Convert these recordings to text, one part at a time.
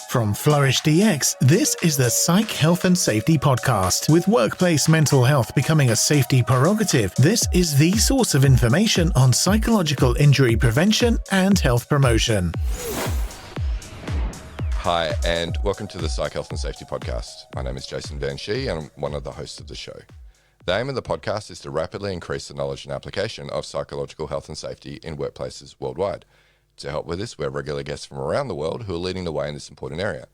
From Flourish DX, this is the Psych Health and Safety Podcast. With workplace mental health becoming a safety prerogative, this is the source of information on psychological injury prevention and health promotion. Hi, and welcome to the Psych Health and Safety Podcast. My name is Jason and I'm one of the hosts of the show. The aim of the podcast is to rapidly increase the knowledge and application of psychological health and safety in workplaces worldwide. To help with this, we have regular guests from around the world who are leading the way in this important area.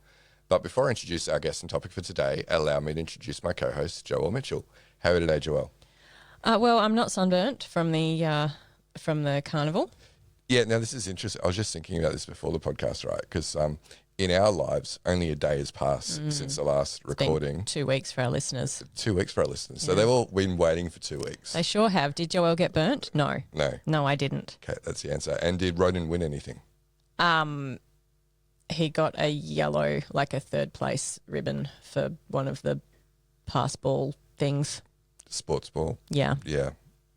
But before I introduce our guest and topic for today, allow me to introduce my co-host, Joelle Mitchell. How are you today, Joelle? Well, I'm not sunburnt from the carnival. Yeah, now this is interesting. I was just thinking about this before the podcast, right? Because in our lives, only a day has passed since the last recording. Been 2 weeks for our listeners. 2 weeks for our listeners. Yeah. So they've all been waiting for 2 weeks. They sure have. Did Joelle get burnt? No. No, I didn't. Okay, that's the answer. And did Roden win anything? He got a yellow, like a third place ribbon for one of the pass ball things. Sports ball? Yeah. Yeah.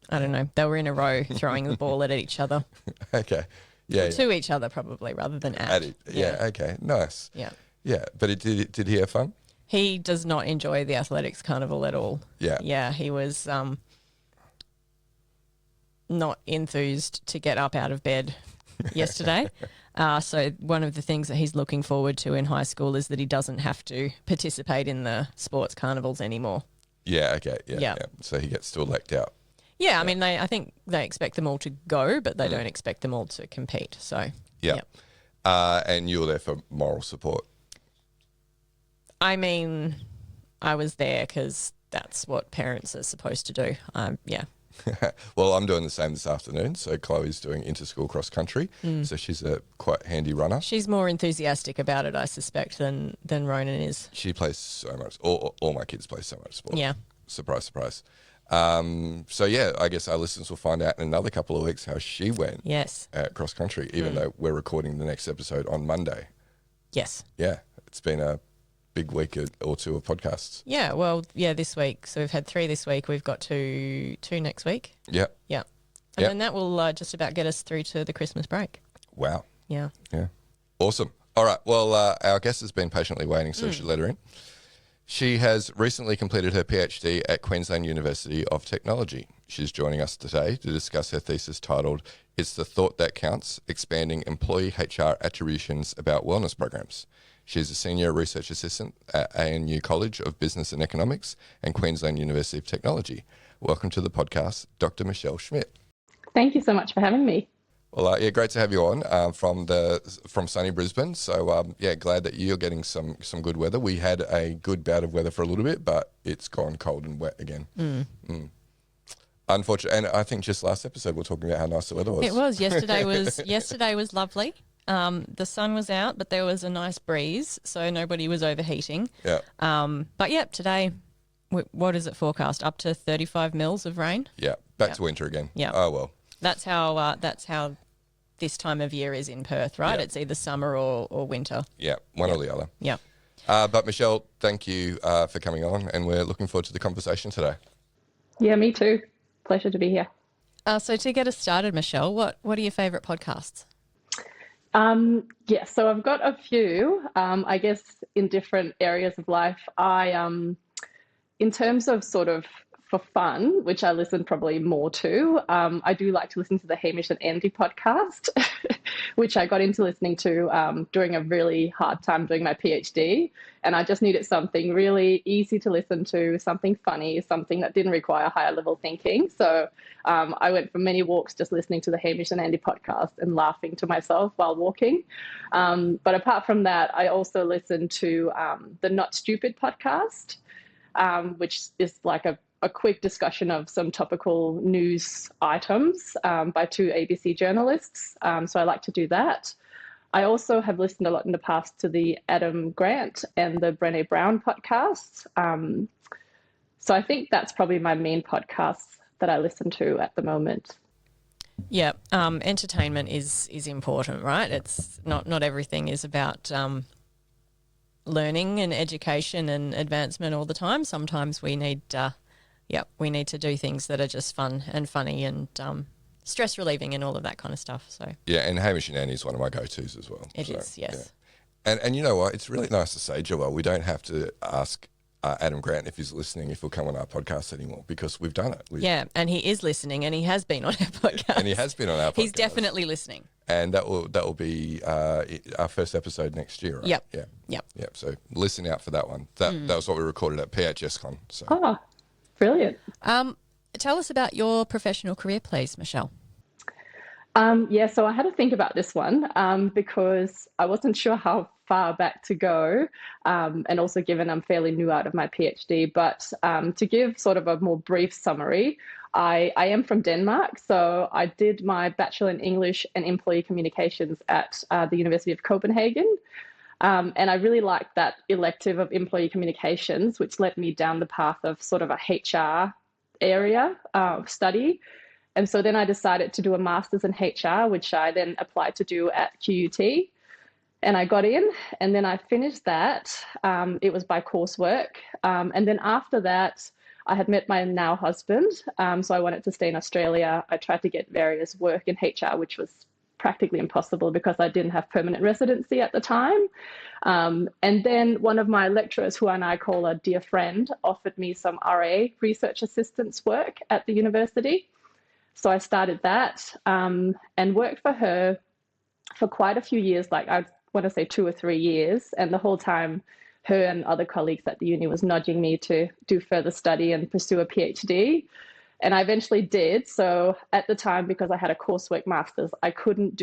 I don't know. They were in a row throwing the ball at each other. Okay. Yeah. To each other probably rather than at. Yeah. Okay. Nice. Yeah. Yeah. But did he have fun? He does not enjoy the athletics carnival at all. Yeah. Yeah. He was not enthused to get up out of bed yesterday. So one of the things that he's looking forward to in high school is that he doesn't have to participate in the sports carnivals anymore. Yeah. Okay. Yeah. So he gets to elect out. Yeah, I mean, I think they expect them all to go, but they don't expect them all to compete. So, yeah. And you were there for moral support. I mean, I was there because that's what parents are supposed to do. Yeah. Well, I'm doing the same this afternoon. So Chloe's doing inter-school cross-country. So she's a quite handy runner. She's more enthusiastic about it, I suspect, than Ronan is. She plays so much. All my kids play so much sport. Yeah. Surprise, surprise. So yeah, I guess our listeners will find out in another couple of weeks how she went. Yes. At cross country, even though we're recording the next episode on Monday. Yes. Yeah, it's been a big week or two of podcasts. Yeah, well, yeah, this week. So we've had 3 this week. We've got two next week. Yeah. Yeah. And then that will just about get us through to the Christmas break. Wow. Yeah. Yeah. Awesome. All right. Well, our guest has been patiently waiting, so we should let her in. She has recently completed her PhD at Queensland University of Technology. She's joining us today to discuss her thesis titled, It's the Thought That Counts, Expanding Employee HR Attributions About Wellness Programs. She's a Senior Research Assistant at ANU College of Business and Economics and Queensland University of Technology. Welcome to the podcast, Dr Michelle Smidt. Thank you so much for having me. Well, yeah, great to have you on from sunny Brisbane. So, yeah, glad that you're getting some good weather. We had a good bout of weather for a little bit, but it's gone cold and wet again. Unfortunately, and I think just last episode we were talking about how nice the weather was. It was. Yesterday was lovely. The sun was out, but there was a nice breeze, so nobody was overheating. Yeah. But yeah, today, what is it forecast? Up to 35 mils of rain. Yeah. Back to winter again. Yeah. Oh well. That's how this time of year is in Perth, right? Yeah. It's either summer or winter. Yeah, one or the other. Yeah. But Michelle, thank you for coming on, and we're looking forward to the conversation today. Yeah, me too. Pleasure to be here. So to get us started, Michelle, what are your favourite podcasts? Yeah, so I've got a few, I guess, in different areas of life. In terms of sort of for fun, which I listen probably more to, I do like to listen to the Hamish and Andy podcast, which I got into listening to during a really hard time doing my PhD. And I just needed something really easy to listen to, something funny, something that didn't require higher level thinking. So I went for many walks just listening to the Hamish and Andy podcast and laughing to myself while walking. But apart from that, I also listen to the Not Stupid podcast, which is like a quick discussion of some topical news items by 2 ABC journalists. So I like to do that. I also have listened a lot in the past to the Adam Grant and the Brené Brown podcasts. So I think that's probably my main podcasts that I listen to at the moment. Yeah, entertainment is important, right? It's not everything is about learning and education and advancement all the time. Sometimes we need to do things that are just fun and funny and stress relieving and all of that kind of stuff. So yeah, and Hamish and Andy is one of my go-tos as well. It is, yes. And you know what? It's really nice to say, Joelle, we don't have to ask Adam Grant, if he's listening, if he'll come on our podcast anymore, because we've done it. Yeah, and he is listening, and he has been on our podcast. And he has been on our podcast. He's definitely listening. And that will be our first episode next year, right? Yep. Yep. So listen out for that one. That was what we recorded at PHSCon. So. Oh, brilliant. Tell us about your professional career, please, Michelle. So I had to think about this one because I wasn't sure how far back to go, and also given I'm fairly new out of my PhD. But to give sort of a more brief summary, I am from Denmark, so I did my Bachelor in English and Employee Communications at the University of Copenhagen. And I really liked that elective of Employee Communications, which led me down the path of sort of a HR area of study. And so then I decided to do a master's in HR, which I then applied to do at QUT. And I got in, and then I finished that. It was by coursework. And then after that, I had met my now husband. So I wanted to stay in Australia. I tried to get various work in HR, which was practically impossible because I didn't have permanent residency at the time. And then one of my lecturers, who I call a dear friend, offered me some RA, research assistance work at the university. So I started that and worked for her for quite a few years, like I want to say 2 or 3 years. And the whole time, her and other colleagues at the uni was nudging me to do further study and pursue a PhD. And I eventually did. So at the time, because I had a coursework master's, I couldn't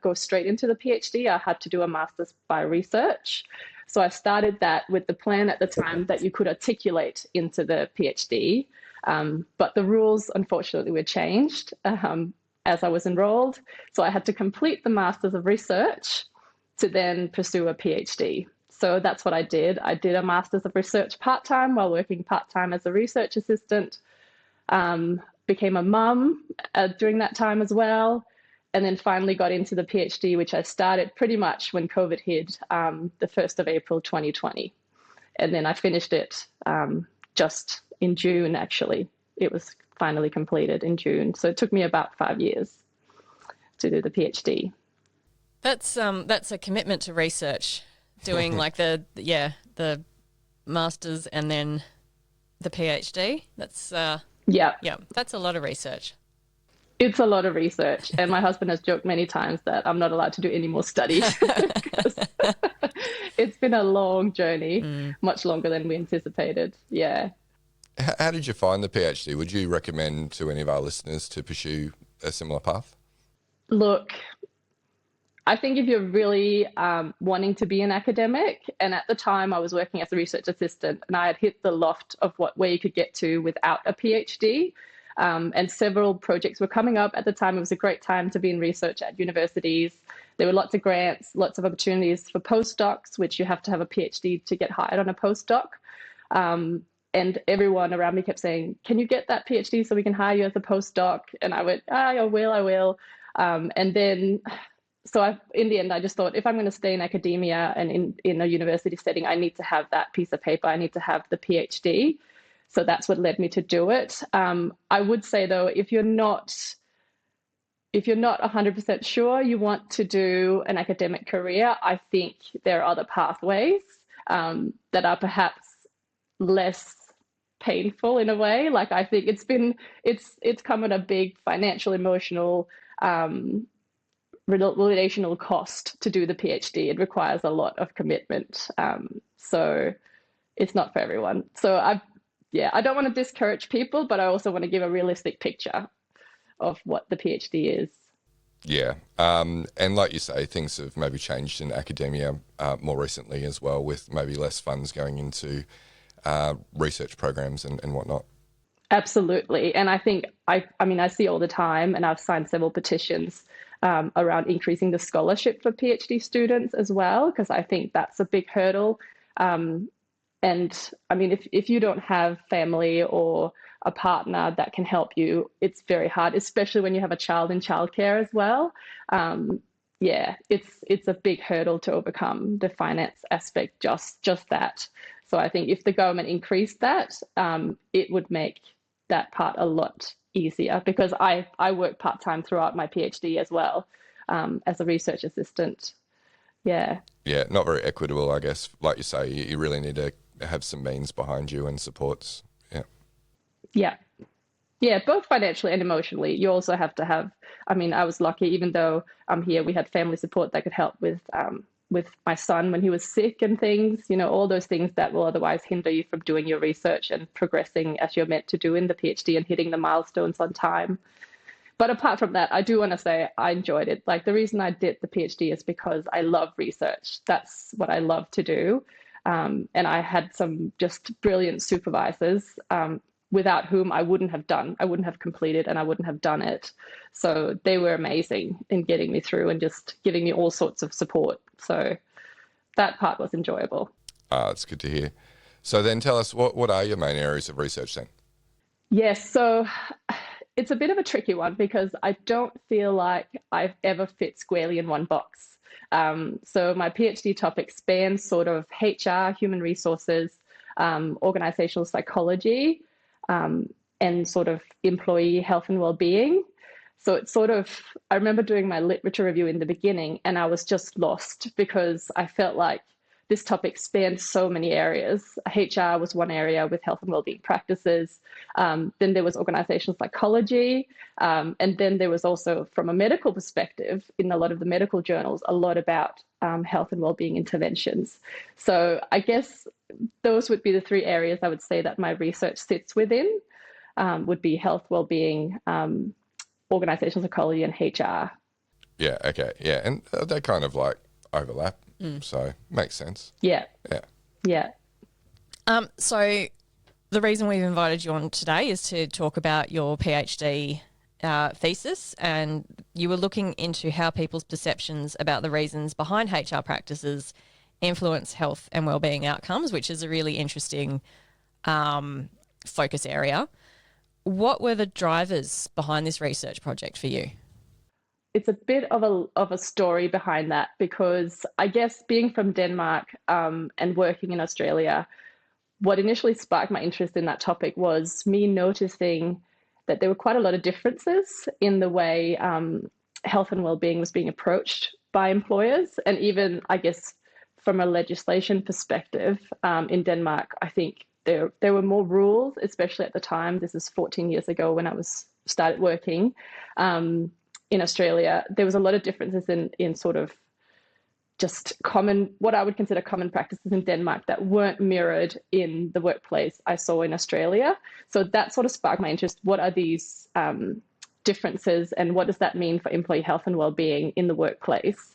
go straight into the PhD. I had to do a master's by research. So I started that with the plan at the time that you could articulate into the PhD. But the rules, unfortunately, were changed as I was enrolled. So I had to complete the Masters of Research to then pursue a PhD. So that's what I did. I did a Masters of Research part-time while working part-time as a research assistant, became a mum during that time as well, and then finally got into the PhD, which I started pretty much when COVID hit, the 1st of April 2020. And then I finished it just in June, actually. It was finally completed in June. So it took me about 5 years to do the PhD. That's a commitment to research, doing like the masters and then the PhD. That's that's a lot of research. It's a lot of research, and my husband has joked many times that I'm not allowed to do any more studies because it's been a long journey, much longer than we anticipated. Yeah. How did you find the PhD? Would you recommend to any of our listeners to pursue a similar path? Look, I think if you're really wanting to be an academic, and at the time I was working as a research assistant and I had hit the loft of where you could get to without a PhD, and several projects were coming up at the time. It was a great time to be in research at universities. There were lots of grants, lots of opportunities for postdocs, which you have to have a PhD to get hired on a postdoc. And everyone around me kept saying, can you get that PhD so we can hire you as a postdoc? And I went, I will. And then, in the end, I just thought, if I'm going to stay in academia and in a university setting, I need to have that piece of paper. I need to have the PhD. So that's what led me to do it. I would say, though, if you're not 100% sure you want to do an academic career, I think there are other pathways that are perhaps less painful in a way. Like, I think it's come at a big financial, emotional, relational cost to do the PhD. It requires a lot of commitment. So it's not for everyone. So I don't want to discourage people, but I also want to give a realistic picture of what the PhD is. Yeah. And like you say, things have maybe changed in academia more recently as well, with maybe less funds going into research programs and whatnot. Absolutely. And I think, I see all the time, and I've signed several petitions around increasing the scholarship for PhD students as well, because I think that's a big hurdle. And I mean, if you don't have family or a partner that can help you, it's very hard, especially when you have a child in childcare as well. It's a big hurdle to overcome, the finance aspect, just that. So I think if the government increased that, it would make that part a lot easier, because I work part-time throughout my PhD as well, as a research assistant. Yeah. Yeah, not very equitable, I guess. Like you say, you really need to have some means behind you and supports. Yeah. Yeah. Yeah, both financially and emotionally. You also have to have, I mean, I was lucky, even though I'm here, we had family support that could help with my son when he was sick and things, you know, all those things that will otherwise hinder you from doing your research and progressing as you're meant to do in the PhD and hitting the milestones on time. But apart from that, I do want to say I enjoyed it. Like the reason I did the PhD is because I love research. That's what I love to do. And I had some just brilliant supervisors without whom I wouldn't have completed and I wouldn't have done it. So they were amazing in getting me through and just giving me all sorts of support. So that part was enjoyable. It's good to hear. So then tell us, what are your main areas of research then? Yes, so it's a bit of a tricky one because I don't feel like I've ever fit squarely in one box. So my PhD topic spans sort of HR, human resources, organisational psychology, and sort of employee health and well-being. So it's sort of, I remember doing my literature review in the beginning and I was just lost because I felt like this topic spanned so many areas. HR was one area with health and wellbeing practices. Then there was organizational psychology. And then there was also, from a medical perspective, in a lot of the medical journals, a lot about health and wellbeing interventions. So I guess those would be the three areas I would say that my research sits within, would be health, wellbeing, organizational psychology, and HR. Yeah, okay. Yeah, and they kind of like overlap. So makes sense. Yeah. Yeah. Yeah. So the reason we've invited you on today is to talk about your PhD thesis, and you were looking into how people's perceptions about the reasons behind HR practices influence health and wellbeing outcomes, which is a really interesting focus area. What were the drivers behind this research project for you? It's a bit of a story behind that because I guess being from Denmark and working in Australia, what initially sparked my interest in that topic was me noticing that there were quite a lot of differences in the way health and well-being was being approached by employers. And even, I guess, from a legislation perspective, in Denmark, I think there were more rules, especially at the time. This is 14 years ago when I started working. In Australia, there was a lot of differences in sort of just what I would consider common practices in Denmark that weren't mirrored in the workplace I saw in Australia. So that sort of sparked my interest. What are these differences and what does that mean for employee health and well-being in the workplace?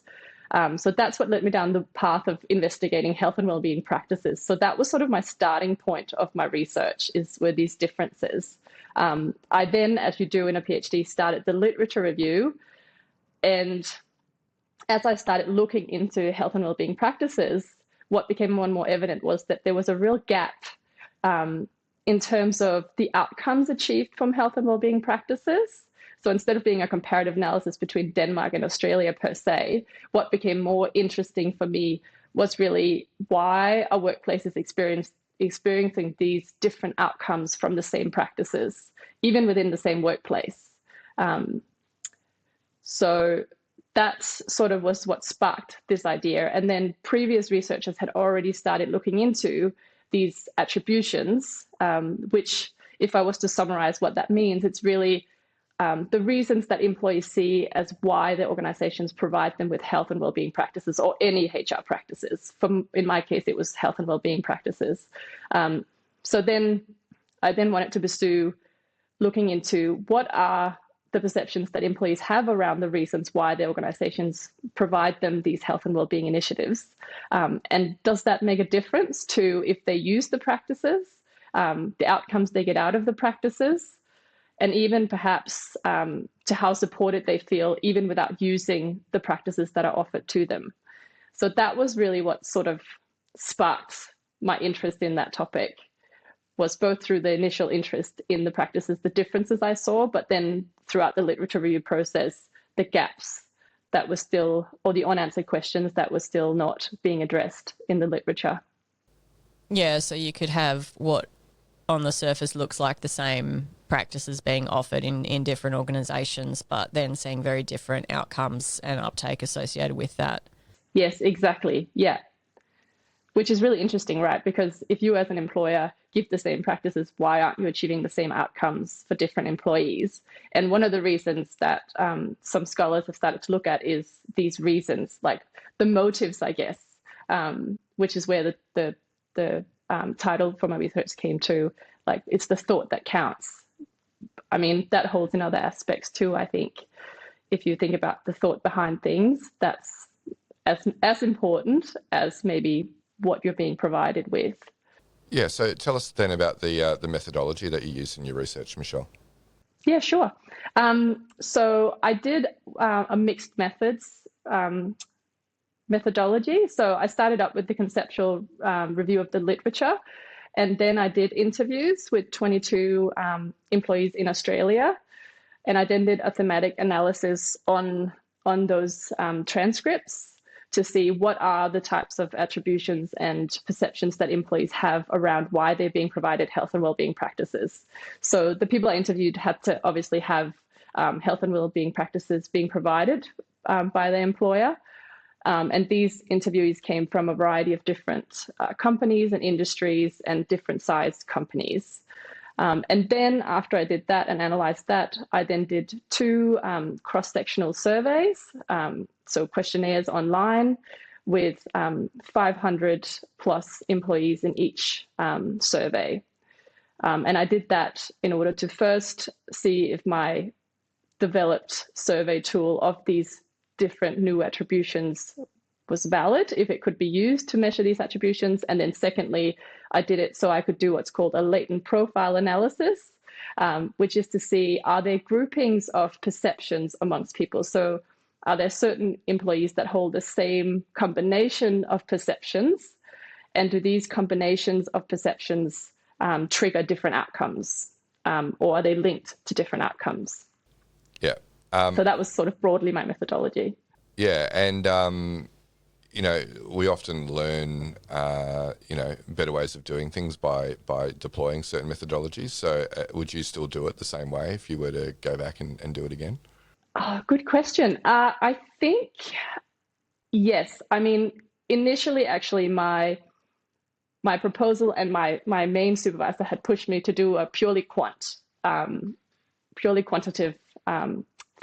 So that's what led me down the path of investigating health and well-being practices. So that was sort of my starting point of my research, were these differences. I then, as you do in a PhD, started the literature review. And as I started looking into health and wellbeing practices, what became more and more evident was that there was a real gap in terms of the outcomes achieved from health and wellbeing practices. So instead of being a comparative analysis between Denmark and Australia per se, what became more interesting for me was really why are workplaces experiencing these different outcomes from the same practices, even within the same workplace. So that sort of was what sparked this idea. And then previous researchers had already started looking into these attributions, which, if I was to summarize what that means, it's really the reasons that employees see as why their organizations provide them with health and wellbeing practices or any HR practices. In my case, it was health and wellbeing practices. So then I wanted to pursue looking into what are the perceptions that employees have around the reasons why their organizations provide them these health and wellbeing initiatives. And does that make a difference to if they use the practices, the outcomes they get out of the practices, and even perhaps to how supported they feel even without using the practices that are offered to them. So that was really what sort of sparked my interest in that topic, was both through the initial interest in the practices, the differences I saw, but then throughout the literature review process, the gaps that were still, or the unanswered questions that were still not being addressed in the literature. Yeah, so you could have what on the surface looks like the same practices being offered in different organisations, but then seeing very different outcomes and uptake associated with that. Yes, exactly. Yeah. Which is really interesting, right? Because if you as an employer give the same practices, why aren't you achieving the same outcomes for different employees? And one of the reasons that some scholars have started to look at is these reasons, like the motives, I guess, which is where the title for my research came to. Like, it's the thought that counts. I mean, that holds in other aspects too, I think. If you think about the thought behind things, that's as important as maybe what you're being provided with. Yeah, so tell us then about the methodology that you use in your research, Michelle. Yeah, sure. So I did a mixed methods methodology. So I started up with the conceptual review of the literature, and then I did interviews with 22 employees in Australia, and I then did a thematic analysis on those transcripts to see what are the types of attributions and perceptions that employees have around why they're being provided health and wellbeing practices. So the people I interviewed had to obviously have health and wellbeing practices being provided by their employer. And these interviewees came from a variety of different companies and industries and different sized companies. And then after I did that and analysed that, I then did 2 cross-sectional surveys, so questionnaires online with 500 plus employees in each survey. And I did that in order to first see if my developed survey tool of these different new attributions was valid, if it could be used to measure these attributions. And then secondly, I did it so I could do what's called a latent profile analysis, which is to see, are there groupings of perceptions amongst people? So are there certain employees that hold the same combination of perceptions? And do these combinations of perceptions trigger different outcomes? Or are they linked to different outcomes? Yeah. So that was sort of broadly my methodology. Yeah, and we often learn, better ways of doing things by deploying certain methodologies. So would you still do it the same way if you were to go back and do it again? Oh, good question. I think, yes. I mean, initially, actually, my proposal and my main supervisor had pushed me to do a purely quantitative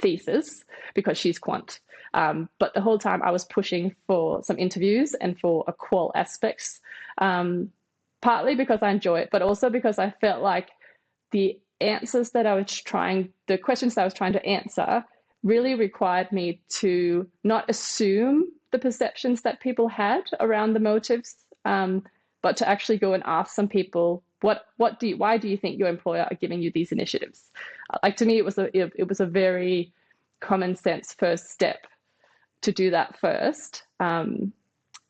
thesis because she's quant. But the whole time I was pushing for some interviews and for a qual aspects, partly because I enjoy it, but also because I felt like the questions that I was trying to answer really required me to not assume the perceptions that people had around the motives, but to actually go and ask some people, why do you think your employer are giving you these initiatives? Like, to me, it was a very common sense first step to do that first, and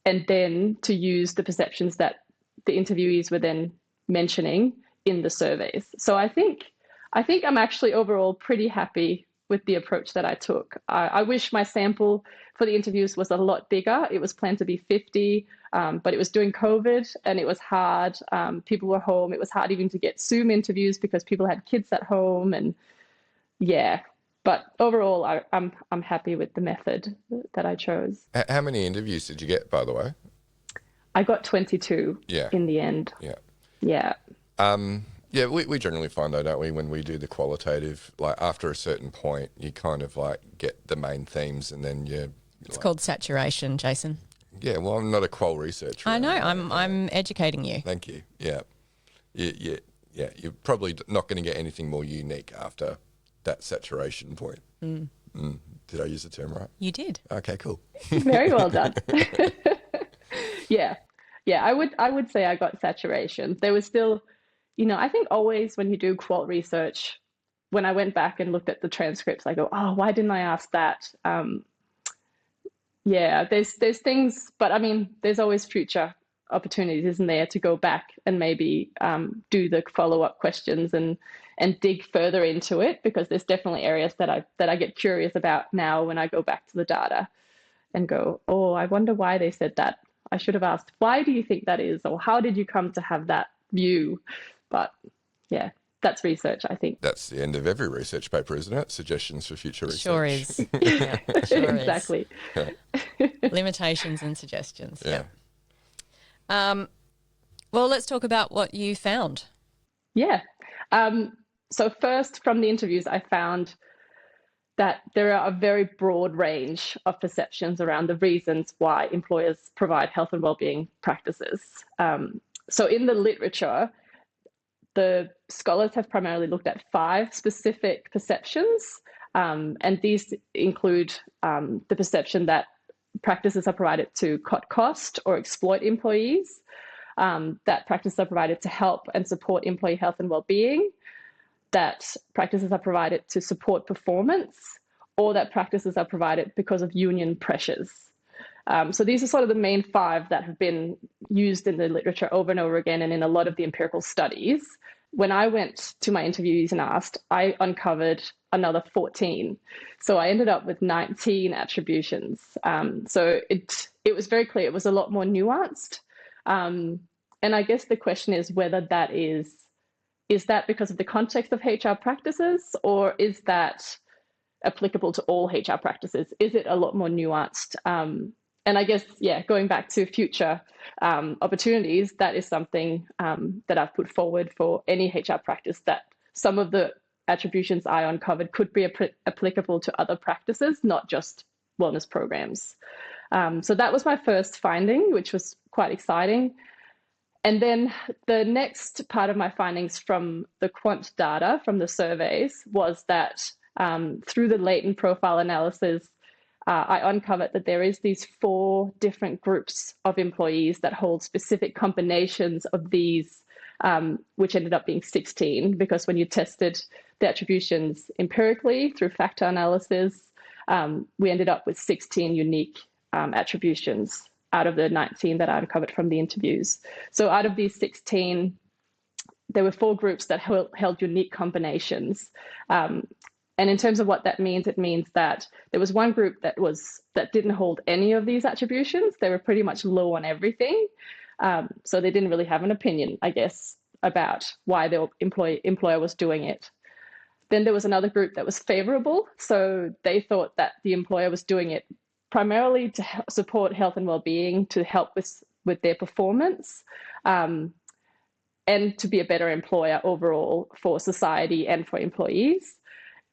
then to use the perceptions that the interviewees were then mentioning in the surveys. So I think I'm actually overall pretty happy with the approach that I took. I wish my sample for the interviews was a lot bigger. It was planned to be 50, but it was during COVID and it was hard. People were home. It was hard even to get Zoom interviews because people had kids at home, and yeah. But overall, I'm happy with the method that I chose. How many interviews did you get, by the way? I got 22 in the end. Yeah. Yeah. Yeah, we generally find though, don't we, when we do the qualitative, like after a certain point, you kind of like get the main themes and then It's called saturation, Jason. Yeah, well, I'm not a qual researcher. I know, I'm educating you. Thank you. Yeah. You're probably not going to get anything more unique after that saturation point. Did I use the term right? You did. Okay, cool. Very well done. Yeah. I would say I got saturation. There was still, I think always when you do qual research, when I went back and looked at the transcripts, I go, oh, why didn't I ask that? There's things, but I mean, there's always future opportunities, isn't there, to go back and maybe do the follow-up questions and dig further into it, because there's definitely areas that I get curious about now when I go back to the data and go, oh, I wonder why they said that. I should have asked, why do you think that is? Or how did you come to have that view? But yeah. That's research, I think. That's the end of every research paper, isn't it? Suggestions for future research. Sure is. Yeah, sure Exactly. Yeah. Limitations and suggestions. Yeah. Well, let's talk about what you found. Yeah. So first, from the interviews, I found that there are a very broad range of perceptions around the reasons why employers provide health and wellbeing practices. So in the literature, the scholars have primarily looked at 5 specific perceptions, and these include the perception that practices are provided to cut cost or exploit employees, that practices are provided to help and support employee health and well-being, that practices are provided to support performance, or that practices are provided because of union pressures. So these are sort of the main 5 that have been used in the literature over and over again and in a lot of the empirical studies. When I went to my interviewees and asked, I uncovered another 14. So I ended up with 19 attributions. So it was very clear. It was a lot more nuanced. And I guess the question is whether that is that because of the context of HR practices, or is that applicable to all HR practices? Is it a lot more nuanced? And I guess, going back to future opportunities, that is something that I've put forward for any HR practice, that some of the attributions I uncovered could be applicable to other practices, not just wellness programs. So that was my first finding, which was quite exciting. And then the next part of my findings from the quant data, from the surveys, was that through the latent profile analysis, I uncovered that there is these 4 different groups of employees that hold specific combinations of these, which ended up being 16, because when you tested the attributions empirically through factor analysis, we ended up with 16 unique attributions out of the 19 that I uncovered from the interviews. So out of these 16, there were 4 groups that held unique combinations. And in terms of what that means, it means that there was one group that didn't hold any of these attributions. They were pretty much low on everything. So they didn't really have an opinion, I guess, about why the employer was doing it. Then there was another group that was favorable. So they thought that the employer was doing it primarily to support health and well-being, to help with their performance, and to be a better employer overall for society and for employees.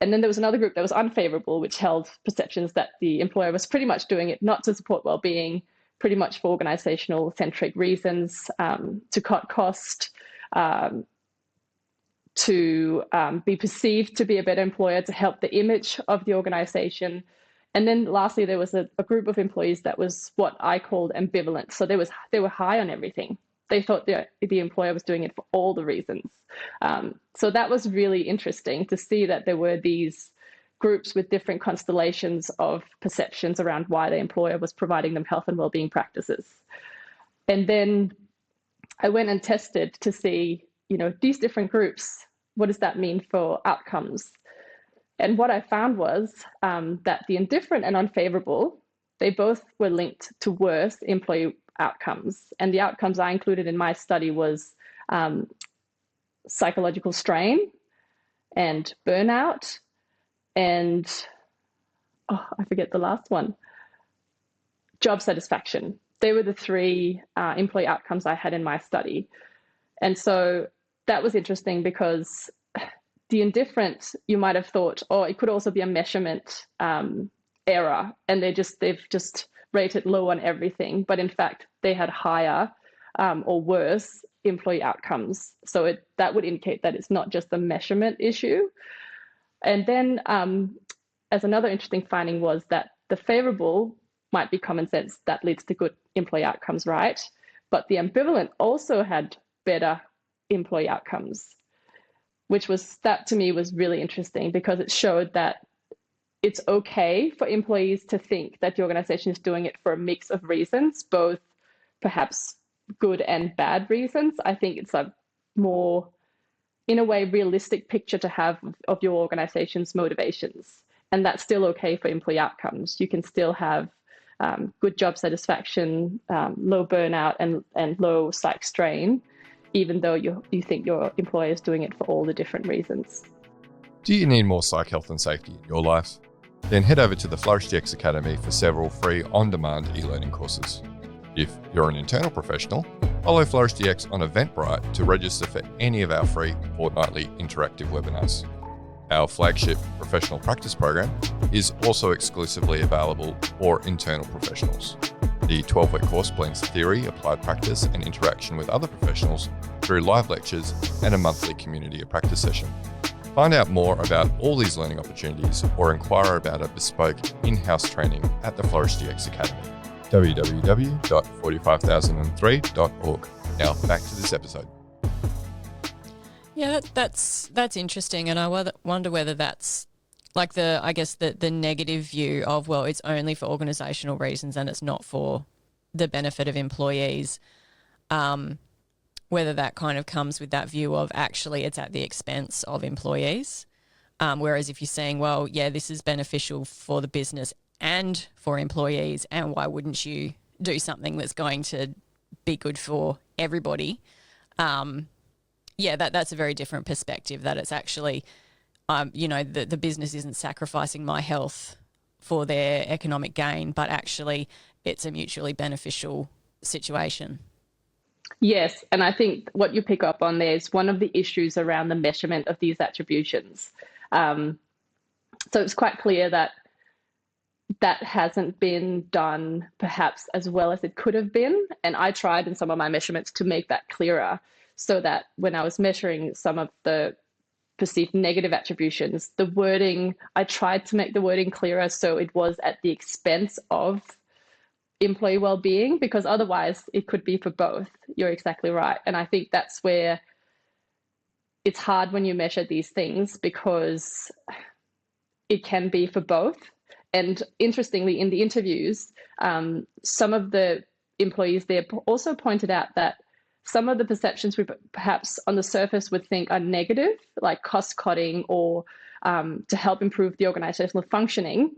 And then there was another group that was unfavorable, which held perceptions that the employer was pretty much doing it not to support well-being, pretty much for organisational centric reasons, to cut cost, to be perceived to be a better employer, to help the image of the organisation. And then lastly, there was a group of employees that was what I called ambivalent. So they were high on everything. They thought the employer was doing it for all the reasons. So that was really interesting to see that there were these groups with different constellations of perceptions around why the employer was providing them health and wellbeing practices. And then I went and tested to see, these different groups, what does that mean for outcomes? And what I found was that the indifferent and unfavorable, they both were linked to worse employee outcomes. And the outcomes I included in my study was psychological strain and burnout, and I forget the last one, job satisfaction. They were the 3 employee outcomes I had in my study. And so that was interesting because the indifferent, you might have thought, it could also be a measurement error, and they've just rated low on everything. But in fact, they had higher or worse employee outcomes. So that would indicate that it's not just a measurement issue. And then as another interesting finding was that the favorable might be common sense that leads to good employee outcomes, right? But the ambivalent also had better employee outcomes, that to me was really interesting, because it showed that it's okay for employees to think that the organization is doing it for a mix of reasons, both perhaps good and bad reasons. I think it's a more, in a way, realistic picture to have of your organization's motivations. And that's still okay for employee outcomes. You can still have good job satisfaction, low burnout, and low psych strain, even though you think your employer is doing it for all the different reasons. Do you need more psych health and safety in your life? Then head over to the Flourish DX Academy for several free on-demand e-learning courses. If you're an internal professional, follow Flourish DX on Eventbrite to register for any of our free fortnightly interactive webinars. Our flagship professional practice program is also exclusively available for internal professionals. The 12-week course blends theory, applied practice, and interaction with other professionals through live lectures and a monthly community of practice session. Find out more about all these learning opportunities or inquire about a bespoke in-house training at the Flourish DX Academy. www.45003.org. Now back to this episode. Yeah, that's interesting, and I wonder whether that's like the negative view of, well, it's only for organisational reasons and it's not for the benefit of employees. Whether that kind of comes with that view of actually it's at the expense of employees. Whereas if you're saying, well, yeah, this is beneficial for the business and for employees, and why wouldn't you do something that's going to be good for everybody? That's a very different perspective, that it's actually, the business isn't sacrificing my health for their economic gain, but actually it's a mutually beneficial situation. Yes, and I think what you pick up on there is one of the issues around the measurement of these attributions. So it's quite clear that hasn't been done perhaps as well as it could have been. And I tried in some of my measurements to make that clearer, so that when I was measuring some of the perceived negative attributions, the wording, I tried to make the wording clearer so it was at the expense of employee well-being, because otherwise it could be for both. You're exactly right. And I think that's where it's hard when you measure these things, because it can be for both. And interestingly, in the interviews, some of the employees there also pointed out that some of the perceptions we perhaps on the surface would think are negative, like cost cutting or to help improve the organizational functioning,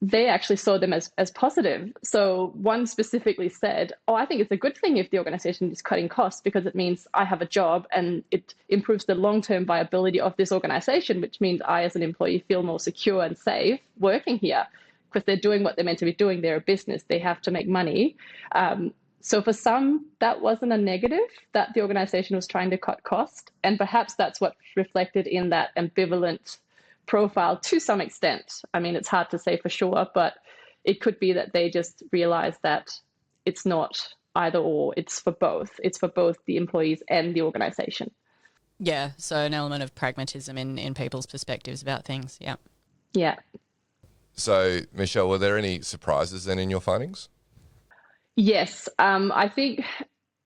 they actually saw them as positive. So one specifically said, I think it's a good thing if the organization is cutting costs, because it means I have a job and it improves the long-term viability of this organization, which means I as an employee feel more secure and safe working here, because they're doing what they're meant to be doing. They're a business. They have to make money. So for some, that wasn't a negative, that the organization was trying to cut cost. And perhaps that's what reflected in that ambivalent profile to some extent. I mean, it's hard to say for sure, but it could be that they just realized that it's not either or, it's for both. It's for both the employees and the organization. Yeah, so an element of pragmatism in people's perspectives about things, yeah. Yeah. So, Michelle, were there any surprises then in your findings? Yes, I think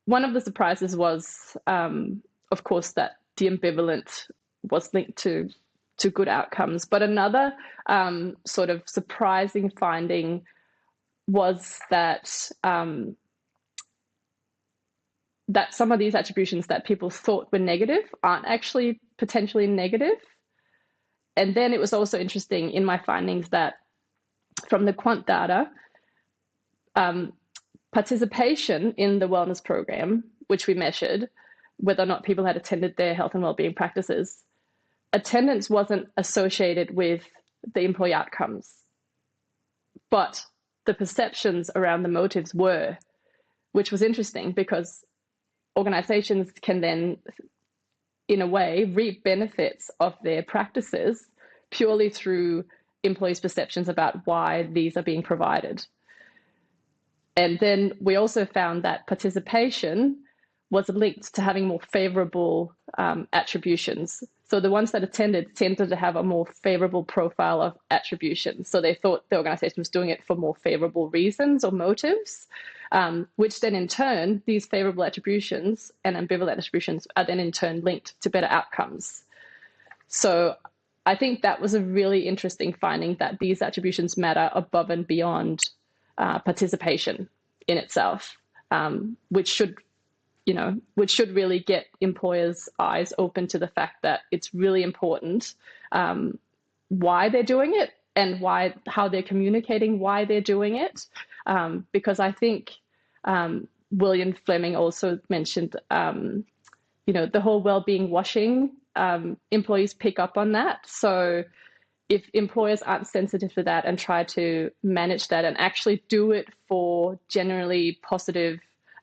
one of the surprises was, of course, that the ambivalent was linked to good outcomes. But another sort of surprising finding was that that some of these attributions that people thought were negative aren't actually potentially negative. And then it was also interesting in my findings that from the quant data, participation in the wellness program, which we measured, whether or not people had attended their health and wellbeing practices, attendance wasn't associated with the employee outcomes, but the perceptions around the motives were, which was interesting, because organizations can then, in a way, reap benefits of their practices purely through employees' perceptions about why these are being provided. And then we also found that participation was linked to having more favorable attributions. So the ones that attended tended to have a more favorable profile of attribution. So they thought the organization was doing it for more favorable reasons or motives, which then in turn, these favorable attributions and ambivalent attributions are then in turn linked to better outcomes. So I think that was a really interesting finding, that these attributions matter above and beyond participation in itself, which should really get employers' eyes open to the fact that it's really important why they're doing it and how they're communicating why they're doing it. Because I think William Fleming also mentioned, the whole well-being washing, employees pick up on that. So if employers aren't sensitive to that and try to manage that and actually do it for generally positive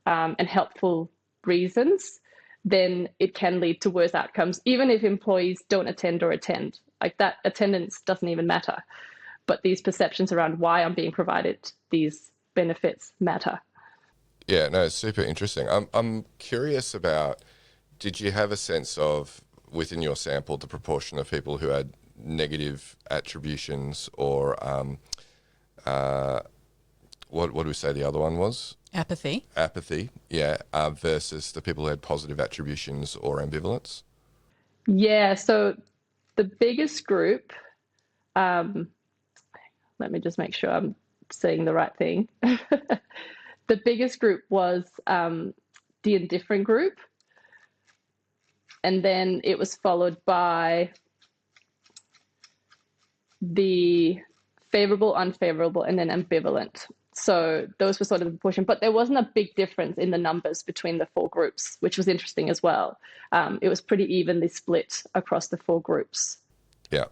and helpful reasons, then it can lead to worse outcomes, even if employees don't attend or attend. Like, that attendance doesn't even matter. But these perceptions around why I'm being provided these benefits matter. Yeah, no, it's super interesting. I'm curious about, did you have a sense of, within your sample, the proportion of people who had negative attributions or what do we say the other one was? Apathy. Apathy, yeah, versus the people who had positive attributions or ambivalence? Yeah, so the biggest group, let me just make sure I'm saying the right thing. The biggest group was the indifferent group. And then it was followed by the favorable, unfavorable, and then ambivalent. So those were sort of the proportion, but there wasn't a big difference in the numbers between the four groups, which was interesting as well. It was pretty evenly split across the four groups. Yeah.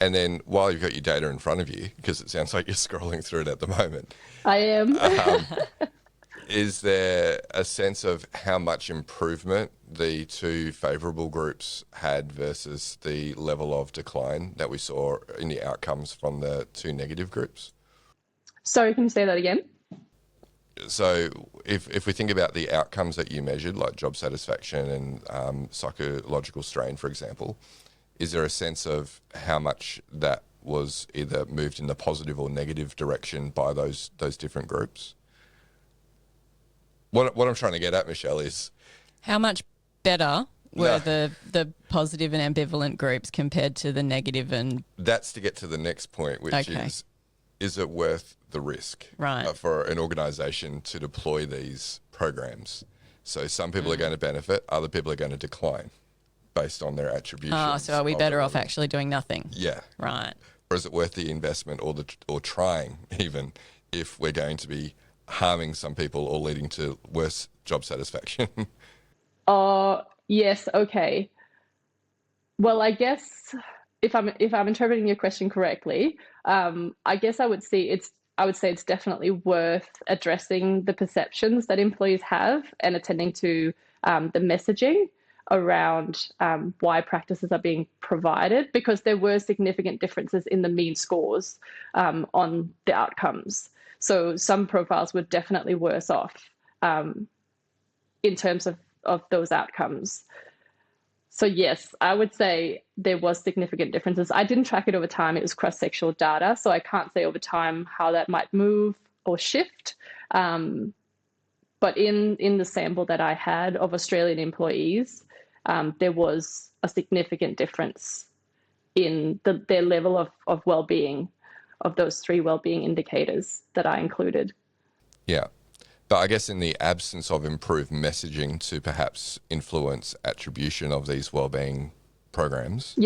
And then while you've got your data in front of you, because it sounds like you're scrolling through it at the moment. I am. Is there a sense of how much improvement the two favourable groups had versus the level of decline that we saw in the outcomes from the two negative groups? Sorry, can you say that again? So if we think about the outcomes that you measured, like job satisfaction and psychological strain, for example, is there a sense of how much that was either moved in the positive or negative direction by those different groups? What I'm trying to get at, Michelle, is how much better were the positive and ambivalent groups compared to the negative and... That's to get to the next point, which is it worth the risk for an organisation to deploy these programs? So some people are going to benefit, other people are going to decline based on their attributions. Oh, so are we better off actually doing nothing? Yeah. Right. Or is it worth the investment or trying, even if we're going to be harming some people or leading to worse job satisfaction? Yes. Okay. Well, I guess if I'm interpreting your question correctly, I guess I would say it's definitely worth addressing the perceptions that employees have and attending to the messaging around why practices are being provided, because there were significant differences in the mean scores on the outcomes. So some profiles were definitely worse off in terms of those outcomes. So yes, I would say there was significant differences. I didn't track it over time. It was cross-sectional data, so I can't say over time how that might move or shift. But in the sample that I had of Australian employees, there was a significant difference in their level of well-being, of those three well-being indicators that I included. Yeah. But I guess in the absence of improved messaging to perhaps influence attribution of these wellbeing programs,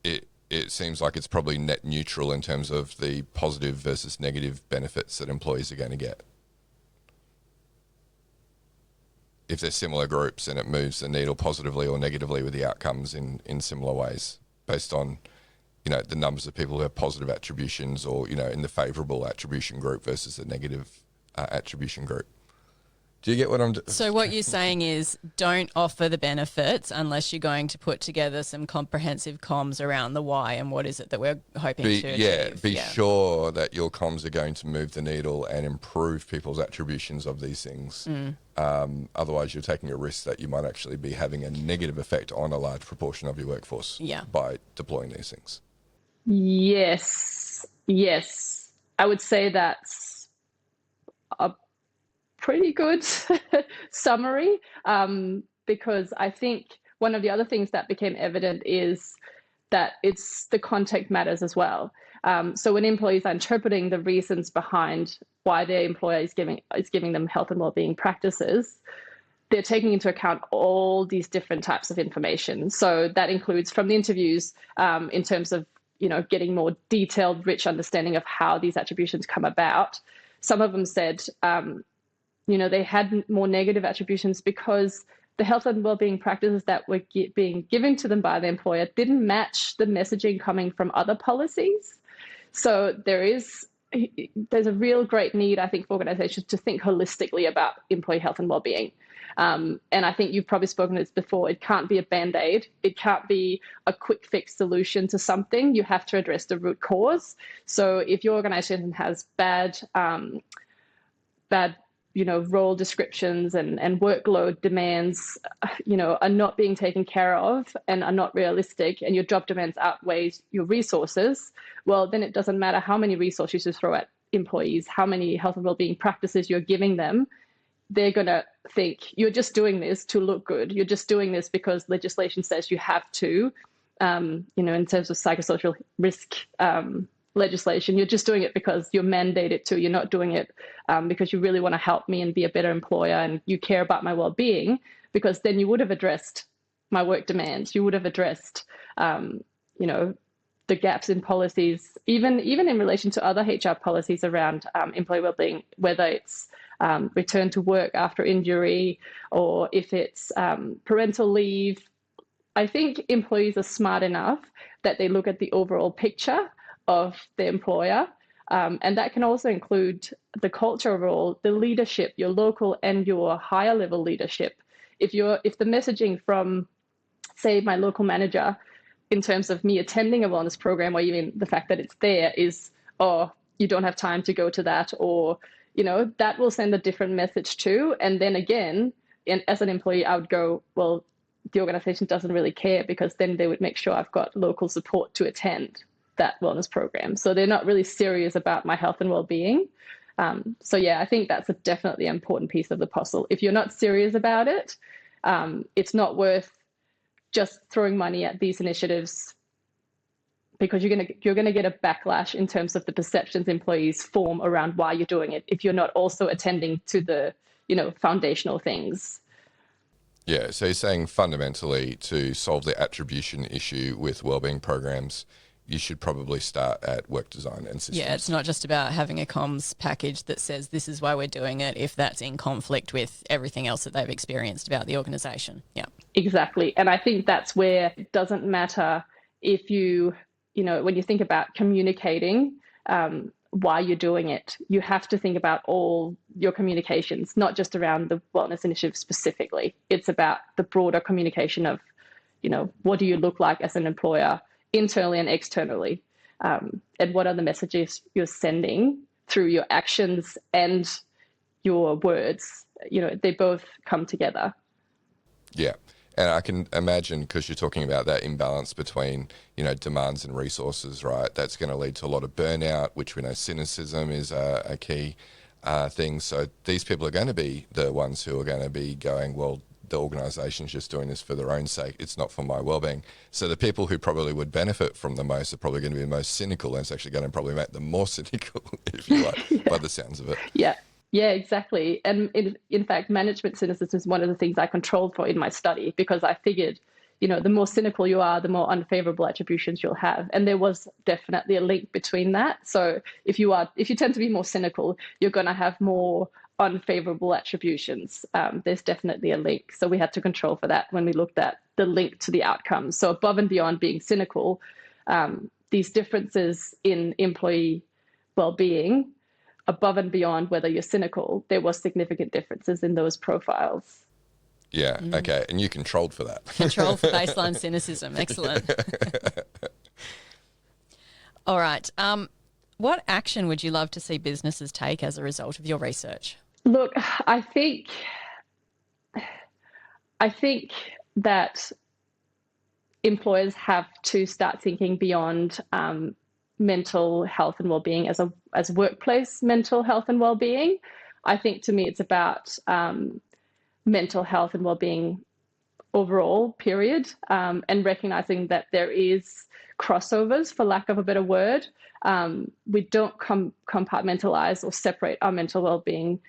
it seems like it's probably net neutral in terms of the positive versus negative benefits that employees are going to get. If they're similar groups and it moves the needle positively or negatively with the outcomes in similar ways based on, the numbers of people who have positive attributions or, in the favourable attribution group versus the negative attribution group. Do you get what I'm doing? So what you're saying is don't offer the benefits unless you're going to put together some comprehensive comms around the why and what is it that we're hoping to achieve. Be sure that your comms are going to move the needle and improve people's attributions of these things. Otherwise, you're taking a risk that you might actually be having a negative effect on a large proportion of your workforce by deploying these things. Yes. I would say that's a pretty good summary, because I think one of the other things that became evident is that it's the context matters as well. So when employees are interpreting the reasons behind why their employer is giving them health and wellbeing practices, they're taking into account all these different types of information. So that includes from the interviews in terms of getting more detailed, rich understanding of how these attributions come about. some of them said, they had more negative attributions because the health and wellbeing practices that were being given to them by the employer didn't match the messaging coming from other policies. So there's a real great need, I think, for organizations to think holistically about employee health and wellbeing. And I think you've probably spoken to this before. It can't be a Band-Aid. It can't be a quick fix solution to something. You have to address the root cause. So if your organization has bad role descriptions and workload demands, are not being taken care of and are not realistic, and your job demands outweighs your resources, well, then it doesn't matter how many resources you throw at employees, how many health and wellbeing practices you're giving them. They're going to think you're just doing this to look good. You're just doing this because legislation says you have to, in terms of psychosocial risk legislation. You're just doing it because you're mandated to. You're not doing it because you really want to help me and be a better employer and you care about my well-being, because then you would have addressed my work demands. You would have addressed, the gaps in policies, even in relation to other HR policies around employee well-being, whether it's return to work after injury or if it's parental leave. I think employees are smart enough that they look at the overall picture of the employer. And that can also include the culture role, the leadership, your local and your higher level leadership. If the messaging from, say, my local manager in terms of me attending a wellness program, or even the fact that it's there, is, oh, you don't have time to go to that, or, that will send a different message too. And then again, as an employee, I would go, well, the organization doesn't really care, because then they would make sure I've got local support to attend that wellness program. So they're not really serious about my health and well-being. I think that's definitely an important piece of the puzzle. If you're not serious about it, it's not worth just throwing money at these initiatives, because you're gonna get a backlash in terms of the perceptions employees form around why you're doing it if you're not also attending to the foundational things. Yeah, so you're saying fundamentally, to solve the attribution issue with wellbeing programs, you should probably start at work design and systems. Yeah, it's not just about having a comms package that says this is why we're doing it if that's in conflict with everything else that they've experienced about the organisation. Yeah. Exactly. And I think that's where it doesn't matter if when you think about communicating why you're doing it, you have to think about all your communications, not just around the wellness initiative specifically. It's about the broader communication of, what do you look like as an employer, internally and externally, and what are the messages you're sending through your actions and your words. They both come together. Yeah. And I can imagine, because you're talking about that imbalance between, demands and resources, right? That's going to lead to a lot of burnout, which we know cynicism is a key thing. So these people are going to be the ones who are going to be going, well, the organisation's just doing this for their own sake. It's not for my well-being. So the people who probably would benefit from the most are probably going to be the most cynical, and it's actually going to probably make them more cynical, if you like, by the sounds of it. Yeah, exactly. And in fact, management cynicism is one of the things I controlled for in my study, because I figured, the more cynical you are, the more unfavorable attributions you'll have. And there was definitely a link between that. So if you tend to be more cynical, you're going to have more unfavorable attributions. There's definitely a link. So we had to control for that when we looked at the link to the outcomes. So above and beyond being cynical, these differences in employee well-being, above and beyond whether you're cynical, there was significant differences in those profiles. Yeah, okay. And you controlled for that. Control for baseline cynicism. Excellent. All right. What action would you love to see businesses take as a result of your research? Look, I think that employers have to start thinking beyond mental health and well-being as workplace mental health and well-being. I think, to me, it's about mental health and well-being overall, period, and recognizing that there is crossovers, for lack of a better word. We don't compartmentalize or separate our mental well-being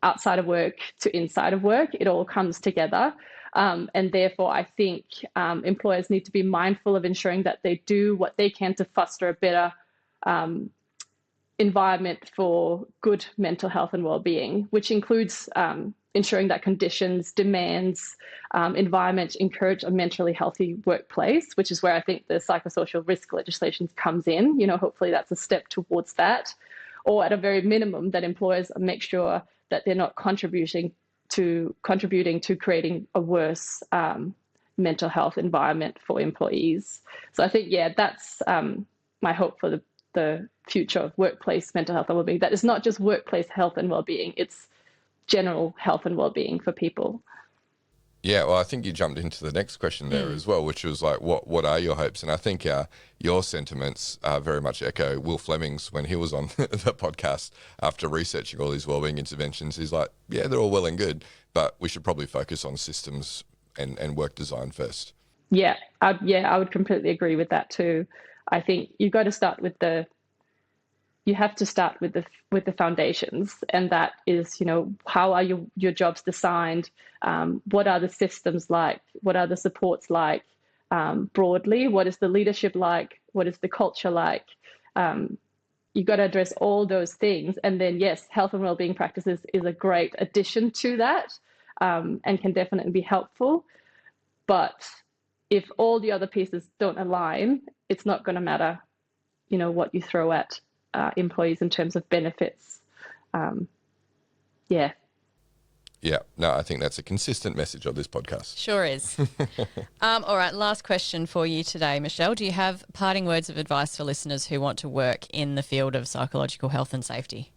outside of work to inside of work. It all comes together. And therefore, I think employers need to be mindful of ensuring that they do what they can to foster a better environment for good mental health and well-being, which includes ensuring that conditions, demands, environment encourage a mentally healthy workplace, which is where I think the psychosocial risk legislation comes in. Hopefully that's a step towards that, or at a very minimum that employers make sure that they're not contributing to creating a worse mental health environment for employees. So I think, that's my hope for the future of workplace mental health and well-being. That is not just workplace health and well-being, it's general health and well-being for people. Yeah, well, I think you jumped into the next question there as well, which was like, what are your hopes? And I think your sentiments very much echo Will Fleming's when he was on the podcast after researching all these wellbeing interventions. He's like, yeah, they're all well and good, but we should probably focus on systems and work design first. Yeah, I would completely agree with that too. I think you have to start with the foundations, and that is, how are your jobs designed? What are the systems like? What are the supports like? Broadly, what is the leadership like? What is the culture like? You've got to address all those things, and then yes, health and wellbeing practices is a great addition to that, and can definitely be helpful. But if all the other pieces don't align, it's not going to matter, what you throw at employees in terms of benefits. Yeah, no, I think that's a consistent message of this podcast. Sure is. All right, last question for you today, Michelle. Do you have parting words of advice for listeners who want to work in the field of psychological health and safety?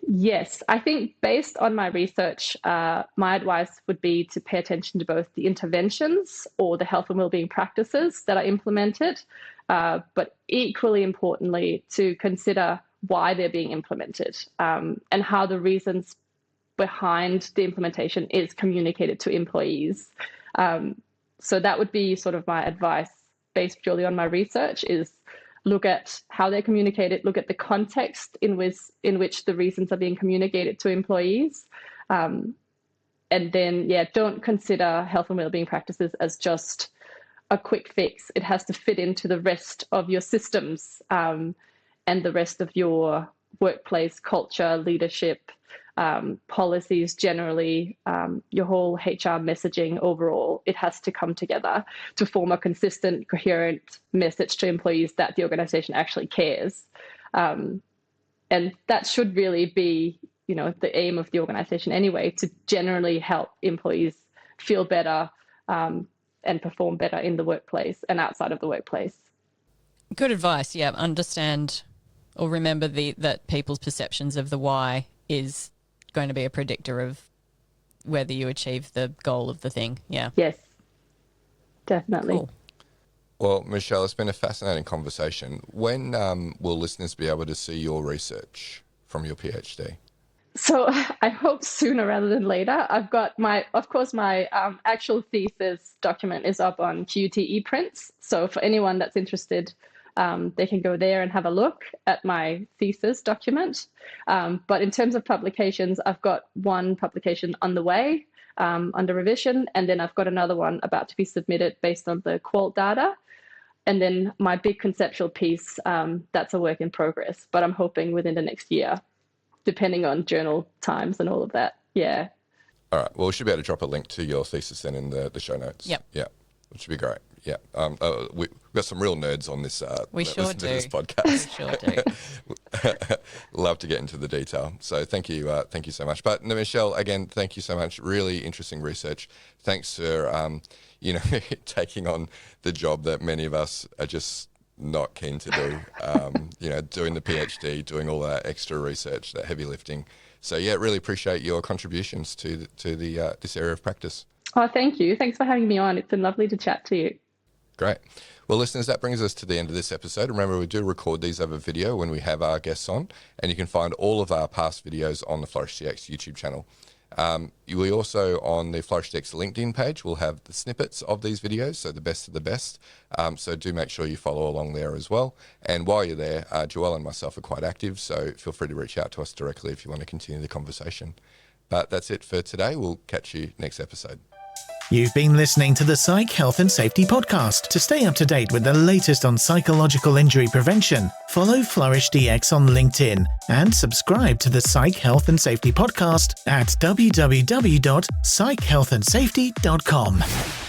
Yes, I think based on my research, my advice would be to pay attention to both the interventions or the health and wellbeing practices that are implemented, but equally importantly, to consider why they're being implemented, and how the reasons behind the implementation is communicated to employees. So that would be sort of my advice based purely on my research, is look at how they're communicated, look at the context in which the reasons are being communicated to employees. And then, don't consider health and wellbeing practices as just a quick fix. It has to fit into the rest of your systems, and the rest of your workplace culture, leadership, policies generally, your whole HR messaging overall. It has to come together to form a consistent, coherent message to employees that the organization actually cares. And that should really be, the aim of the organization anyway, to generally help employees feel better and perform better in the workplace and outside of the workplace. Good advice. Yeah, understand or remember that people's perceptions of the why is going to be a predictor of whether you achieve the goal of the thing. Yeah. Yes, definitely. Cool. Well, Michelle, it's been a fascinating conversation. When will listeners be able to see your research from your PhD? So I hope sooner rather than later. I've got my actual thesis document is up on QUT ePrints. So for anyone that's interested, they can go there and have a look at my thesis document. But in terms of publications, I've got one publication on the way, under revision, and then I've got another one about to be submitted based on the qual data. And then my big conceptual piece, that's a work in progress, but I'm hoping within the next year, depending on journal times and all of that. Yeah. All right. Well, we should be able to drop a link to your thesis then in the show notes. Yep. Yeah. Which would be great. Yeah. We've got some real nerds on this. We sure do. This podcast. We sure do. Love to get into the detail. So thank you so much. But Michelle, again, thank you so much. Really interesting research. Thanks for taking on the job that many of us are just not keen to do. Doing the PhD, doing all that extra research, that heavy lifting. So yeah, really appreciate your contributions to this area of practice. Oh, thank you. Thanks for having me on. It's been lovely to chat to you. Great. Well, listeners, that brings us to the end of this episode. Remember, we do record these over video when we have our guests on, and you can find all of our past videos on the FlourishDX YouTube channel. We also, on the FlourishDX LinkedIn page, will have the snippets of these videos, so the best of the best. So do make sure you follow along there as well. And while you're there, Joelle and myself are quite active, so feel free to reach out to us directly if you want to continue the conversation. But that's it for today. We'll catch you next episode. You've been listening to the Psych Health and Safety Podcast. To stay up to date with the latest on psychological injury prevention, follow Flourish DX on LinkedIn and subscribe to the Psych Health and Safety Podcast at www.psychealthandsafety.com.